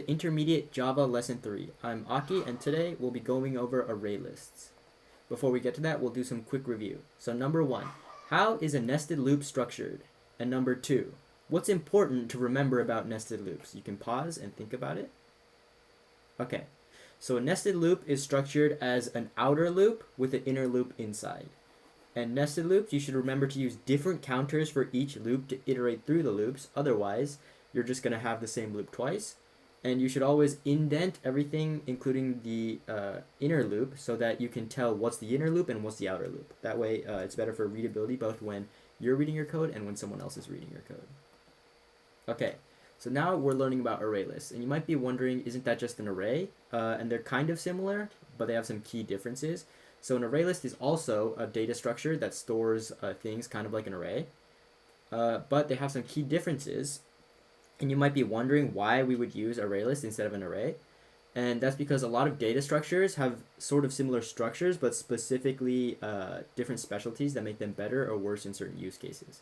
Intermediate Java Lesson 3. I'm Aki, and today we'll be going over array lists. Before we get to that, we'll do some quick review. So number 1, how is a nested loop structured? And number 2, what's important to remember about nested loops? You can pause and think about it. Okay, so a nested loop is structured as an outer loop with an inner loop inside. And nested loops, you should remember to use different counters for each loop to iterate through the loops. Otherwise, you're just going to have the same loop twice. And you should always indent everything, including the inner loop, so that you can tell what's the inner loop and what's the outer loop. That way, it's better for readability, both when you're reading your code and when someone else is reading your code. Okay, so now we're learning about array lists. And you might be wondering, isn't that just an array? And they're kind of similar, but they have some key differences. So an array list is also a data structure that stores things kind of like an array. But they have some key differences. And you might be wondering why we would use array list instead of an array. And that's because a lot of data structures have sort of similar structures, but specifically different specialties that make them better or worse in certain use cases.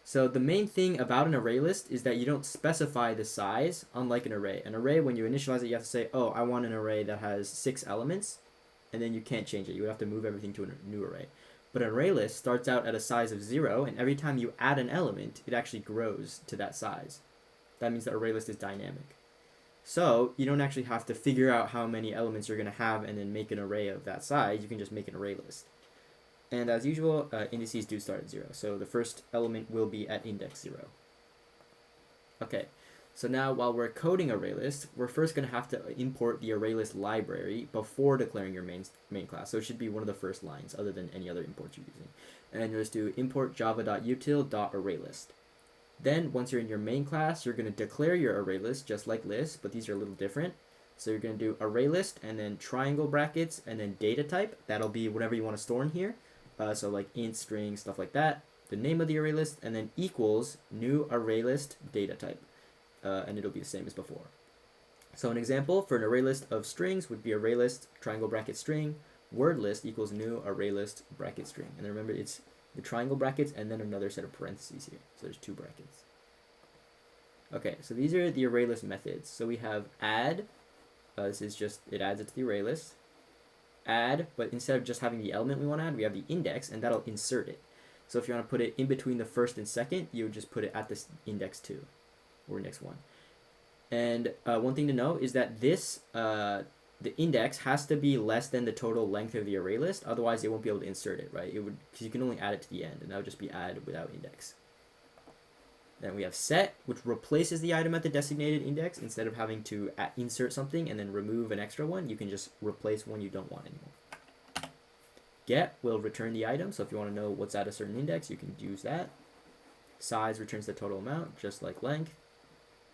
So the main thing about an array list is that you don't specify the size, unlike an array. An array, when you initialize it, you have to say, oh, I want an array that has 6 elements, and then you can't change it. You would have to move everything to a new array. But an array list starts out at a size of 0, and every time you add an element, it actually grows to that size. That means the array list is dynamic. So you don't actually have to figure out how many elements you're going to have and then make an array of that size. You can just make an array list. And as usual, indices do start at 0. So the first element will be at index 0. Okay, so now while we're coding array list, we're first going to have to import the array list library before declaring your main class. So it should be one of the first lines other than any other imports you're using. And you'll just do import java.util.arraylist. Then, once you're in your main class, you're going to declare your array list just like lists, but these are a little different. So you're going to do array list and then triangle brackets and then data type. That'll be whatever you want to store in here. So like int, string, stuff like that. The name of the array list and then equals new array list data type. And it'll be the same as before. So an example for an array list of strings would be array list triangle bracket string. Word list equals new array list bracket string. And remember, it's the triangle brackets and then another set of parentheses here. So there's 2 brackets. Okay, so these are the array list methods. So we have add. This is just, it adds it to the array list. Add, but instead of just having the element we want to add, we have the index, and that'll insert it. So if you want to put it in between the first and second, you would just put it at this index 2 or index 1. And one thing to note is that this the index has to be less than the total length of the array list, otherwise it won't be able to insert it, right? It would, because you can only add it to the end, and that would just be add without index. Then we have set, which replaces the item at the designated index. Instead of having to insert something and then remove an extra one, you can just replace one you don't want anymore. Get will return the item, so if you want to know what's at a certain index, you can use that. Size returns the total amount, just like length.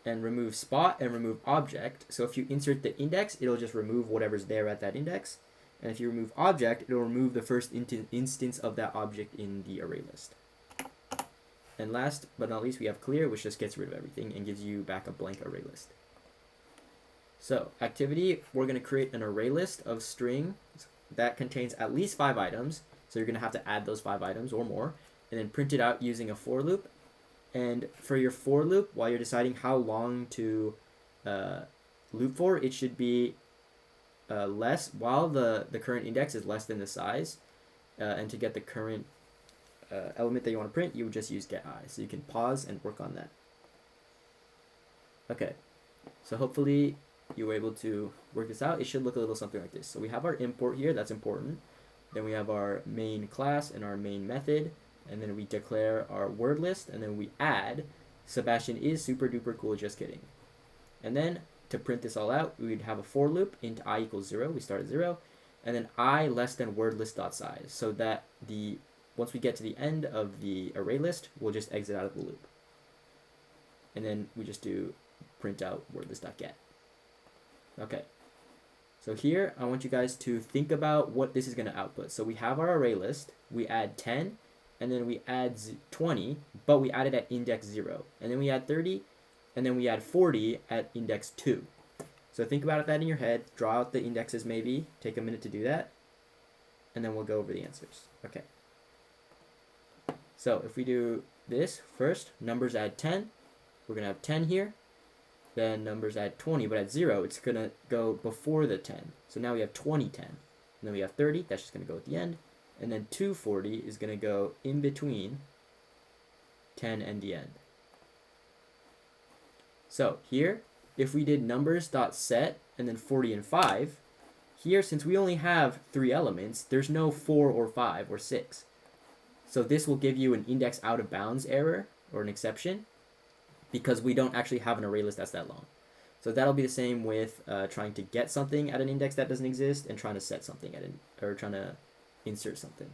And remove spot and remove object. So if you insert the index, it'll just remove whatever's there at that index. And if you remove object, it'll remove the first instance of that object in the array list. And last but not least, we have clear, which just gets rid of everything and gives you back a blank array list. So activity, we're going to create an array list of strings that contains at least 5 items. So you're going to have to add those 5 items or more, and then print it out using a for loop. And for your for loop, while you're deciding how long to loop for, it should be less, while the current index is less than the size. And to get the current element that you want to print, you would just use get I. So you can pause and work on that. Okay, so hopefully you were able to work this out. It should look a little something like this. So we have our import here, that's important. Then we have our main class and our main method. And then we declare our word list, and then we add Sebastian is super duper cool, just kidding. And then to print this all out, we would have a for loop int I equals 0. We start at 0, and then I less than word list dot size, so that once we get to the end of the array list, we'll just exit out of the loop. And then we just do print out word list dot get. Okay. So here I want you guys to think about what this is going to output. So we have our array list. We add 10. And then we add 20, but we add it at index 0. And then we add 30, and then we add 40 at index 2. So think about that in your head. Draw out the indexes maybe. Take a minute to do that. And then we'll go over the answers. Okay. So if we do this first, numbers add 10. We're going to have 10 here. then numbers at 20, but at 0, it's going to go before the 10. So now we have 2010. And then we have 30, that's just going to go at the end. And then 240 is going to go in between 10 and the end. So here, if we did numbers.set and then 40 and 5, here, since we only have 3 elements, there's no 4 or 5 or 6. So this will give you an index out of bounds error, or an exception, because we don't actually have an array list that's that long. So that'll be the same with trying to get something at an index that doesn't exist and trying to set something at or trying to insert something.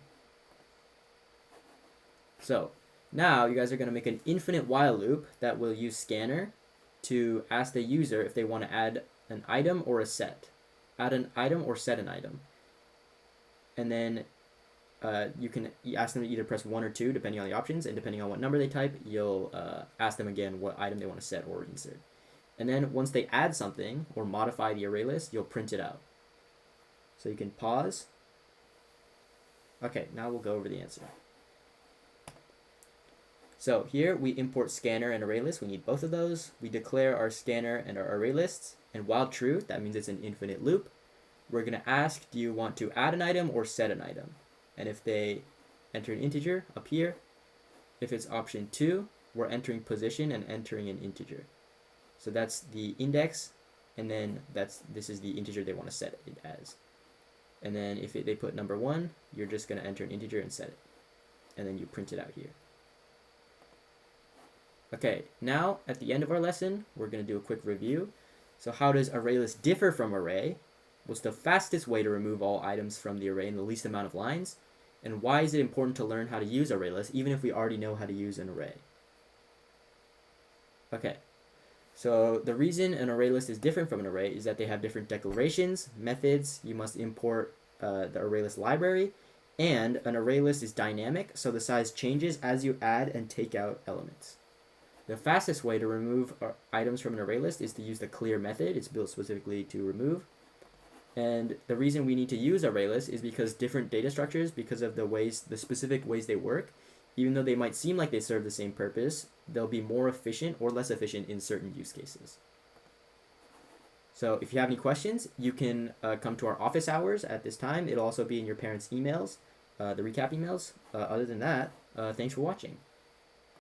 So now you guys are going to make an infinite while loop that will use scanner to ask the user if they want to add an item or a set. Add an item or set an item. And then you can ask them to either press 1 or 2 depending on the options, and depending on what number they type, you'll ask them again what item they want to set or insert. And then once they add something or modify the array list, you'll print it out. So you can pause. Okay, now we'll go over the answer. So here we import scanner and array list. We need both of those. We declare our scanner and our array lists. And while true, that means it's an infinite loop. We're going to ask, do you want to add an item or set an item? And if they enter an integer up here, if it's option 2, we're entering position and entering an integer. So that's the index, and then this is the integer they want to set it as. And then if they put number 1, you're just going to enter an integer and set it. And then you print it out here. Okay, now at the end of our lesson, we're going to do a quick review. So how does ArrayList differ from array? What's the fastest way to remove all items from the array in the least amount of lines? And why is it important to learn how to use ArrayList even if we already know how to use an array? Okay, so the reason an array list is different from an array is that they have different declarations, methods. You must import the ArrayList library, and an array list is dynamic, so the size changes as you add and take out elements. The fastest way to remove items from an array list is to use the clear method. It's built specifically to remove. And the reason we need to use ArrayList is because different data structures, because of the specific ways they work, even though they might seem like they serve the same purpose, they'll be more efficient or less efficient in certain use cases. So if you have any questions, you can come to our office hours at this time. It'll also be in your parents' emails, the recap emails. Other than that, thanks for watching.